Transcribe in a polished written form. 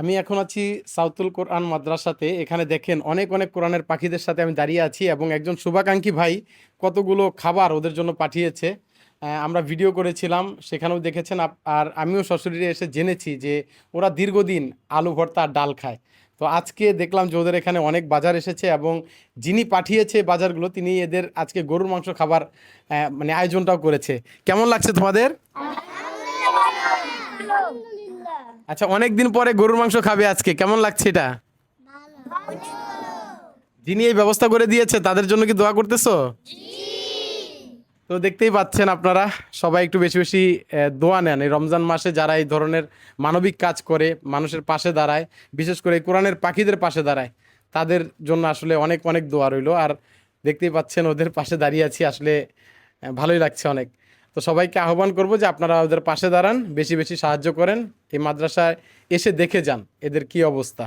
আমি এখন আছি সাউতুল কোরআন মাদ্রাসাতে। এখানে দেখেন অনেক অনেক কোরআনের পাখিদের সাথে আমি দাঁড়িয়ে আছি এবং একজন শুভাকাঙ্ক্ষী ভাই কতগুলো খাবার ওদের জন্য পাঠিয়েছে। আমরা ভিডিও করেছিলাম, সেখানেও দেখেছেন। আর আমিও সশরীরে এসে জেনেছি যে ওরা দীর্ঘদিন আলু ভর্তা আর ডাল খায়। তো আজকে দেখলাম যে ওদের এখানে অনেক বাজার এসেছে এবং যিনি পাঠিয়েছে বাজারগুলো তিনি এদের আজকে গরুর মাংস খাবার মানে আয়োজনটাও করেছে। কেমন লাগছে তোমাদের? আচ্ছা, অনেক দিন পরে গরুর মাংস খাবে আজকে, কেমন লাগছে এটা? যিনি এই ব্যবস্থা করে দিয়েছে তাদের জন্য কি দোয়া করতেছো? তো দেখতেই পাচ্ছেন আপনারা, সবাই একটু বেশি বেশি দোয়া নেন। এই রমজান মাসে যারা এই ধরনের মানবিক কাজ করে, মানুষের পাশে দাঁড়ায়, বিশেষ করে এই কোরআনের পাখিদের পাশে দাঁড়ায়, তাদের জন্য আসলে অনেক অনেক দোয়া রইলো। আর দেখতেই পাচ্ছেন ওদের পাশে দাঁড়িয়ে আছি, আসলে ভালোই লাগছে অনেক। তো সবাইকে আহ্বান করব যে আপনারা ওদের পাশে দাঁড়ান, বেশি বেশি সাহায্য করেন, এই মাদ্রাসায় এসে দেখে যান এদের কি অবস্থা।